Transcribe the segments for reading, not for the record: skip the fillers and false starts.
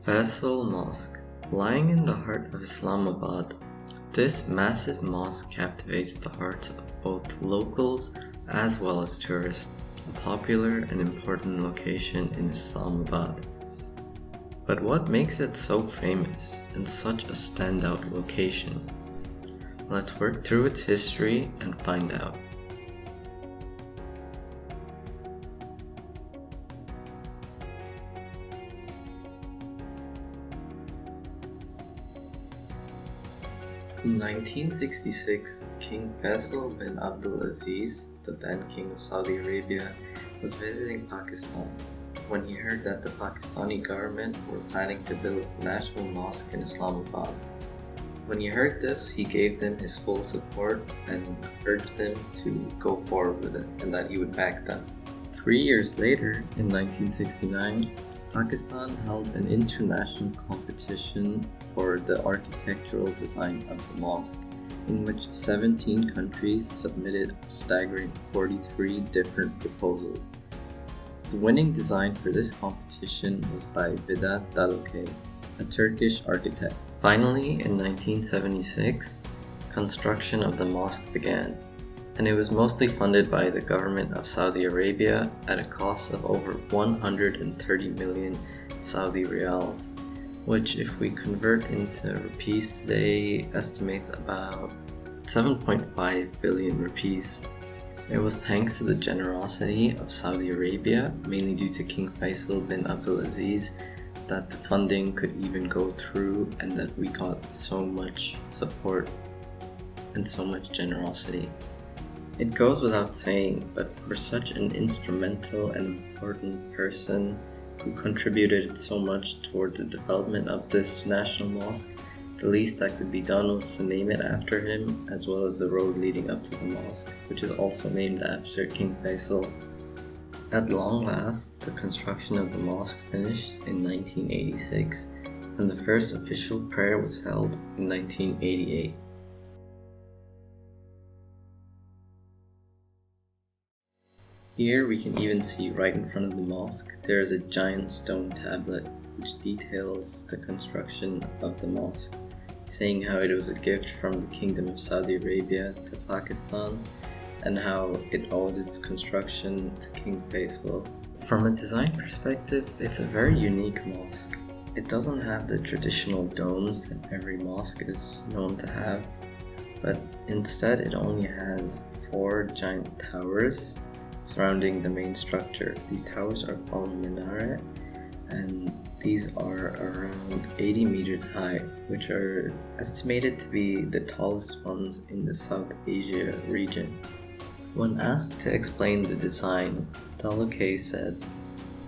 Faisal Mosque. Lying in the heart of Islamabad, this massive mosque captivates the hearts of both locals as well as tourists, a popular and important location in Islamabad. But what makes it so famous and such a standout location? Let's work through its history and find out. In 1966, King Faisal bin Abdulaziz, the then King of Saudi Arabia, was visiting Pakistan when he heard that the Pakistani government were planning to build a national mosque in Islamabad. When he heard this, he gave them his full support and urged them to go forward with it and that he would back them. 3 years later, in 1969, Pakistan held an international competition for the architectural design of the mosque, in which 17 countries submitted a staggering 43 different proposals. The winning design for this competition was by Vedat Dalokay, a Turkish architect. Finally, in 1976, construction of the mosque began, and it was mostly funded by the government of Saudi Arabia at a cost of over 130 million Saudi riyals, which, if we convert into rupees today, estimates about 7.5 billion rupees. It was thanks to the generosity of Saudi Arabia, mainly due to King Faisal bin Abdulaziz, that the funding could even go through and that we got so much support and so much generosity. It goes without saying, but for such an instrumental and important person who contributed so much towards the development of this national mosque, the least that could be done was to name it after him, as well as the road leading up to the mosque, which is also named after King Faisal. At long last, the construction of the mosque finished in 1986, and the first official prayer was held in 1988. Here we can even see right in front of the mosque there is a giant stone tablet which details the construction of the mosque, saying how it was a gift from the Kingdom of Saudi Arabia to Pakistan and how it owes its construction to King Faisal. From a design perspective, it's a very unique mosque. It doesn't have the traditional domes that every mosque is known to have, but instead it only has 4 giant towers surrounding the main structure. These towers are called minaret, and these are around 80 meters high, which are estimated to be the tallest ones in the South Asia region. When asked to explain the design, Dalokay said,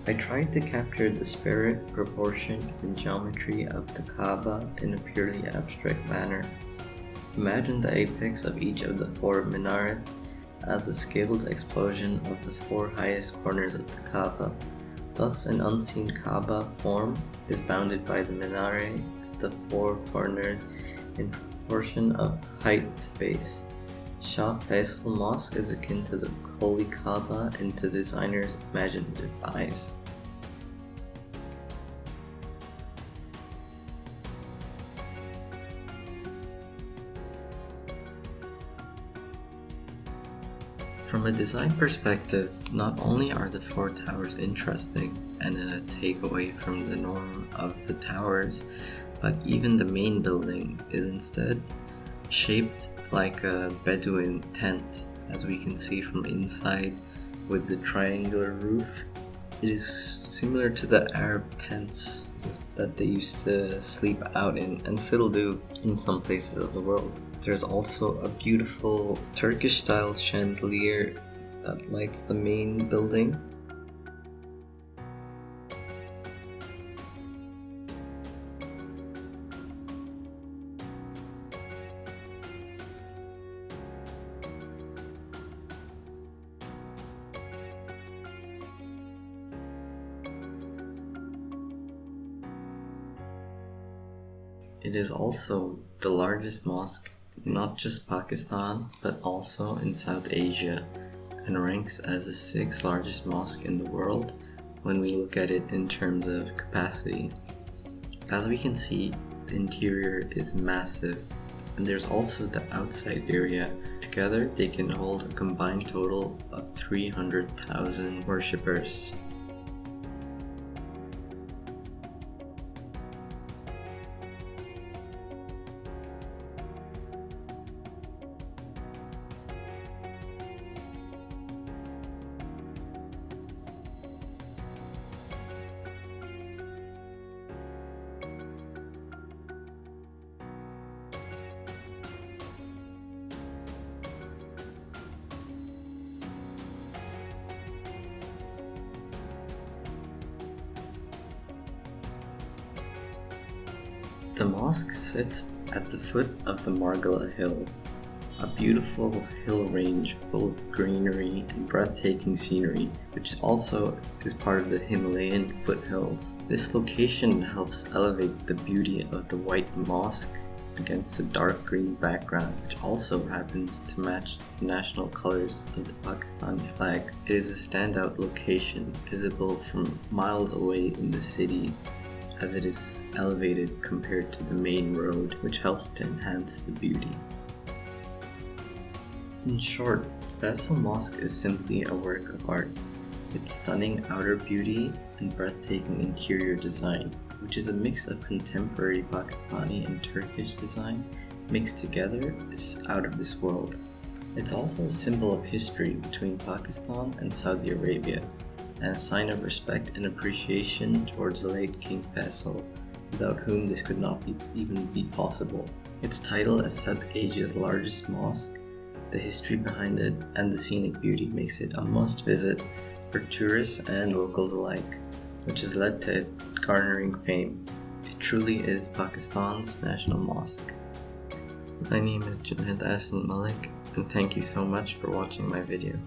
"I tried to capture the spirit, proportion, and geometry of the Kaaba in a purely abstract manner. Imagine the apex of each of the 4 minaret as a scaled explosion of the 4 highest corners of the Kaaba. Thus, an unseen Kaaba form is bounded by the minaret at the 4 corners in proportion of height to base. Shah Faisal Mosque is akin to the Holy Kaaba in the designer's imaginative eyes." From a design perspective, not only are the 4 towers interesting and a takeaway from the norm of the towers, but even the main building is instead shaped like a Bedouin tent, as we can see from inside with the triangular roof. It is similar to the Arab tents that they used to sleep out in and still do in some places of the world. There's also a beautiful Turkish-style chandelier that lights the main building. It is also the largest mosque, not just Pakistan, but also in South Asia, and ranks as the 6th largest mosque in the world when we look at it in terms of capacity. As we can see, the interior is massive, and there's also the outside area. Together, they can hold a combined total of 300,000 worshippers. The mosque sits at the foot of the Margala Hills, a beautiful hill range full of greenery and breathtaking scenery, which also is part of the Himalayan foothills. This location helps elevate the beauty of the white mosque against the dark green background, which also happens to match the national colors of the Pakistani flag. It is a standout location, visible from miles away in the city, as it is elevated compared to the main road, which helps to enhance the beauty. In short, Faisal Mosque is simply a work of art. Its stunning outer beauty and breathtaking interior design, which is a mix of contemporary Pakistani and Turkish design mixed together, is out of this world. It's also a symbol of history between Pakistan and Saudi Arabia, and a sign of respect and appreciation towards the late King Faisal, without whom this could not even be possible. Its title as South Asia's largest mosque, the history behind it, and the scenic beauty makes it a must-visit for tourists and locals alike, which has led to its garnering fame. It truly is Pakistan's national mosque. My name is Junaid Ahsan Malik, and thank you so much for watching my video.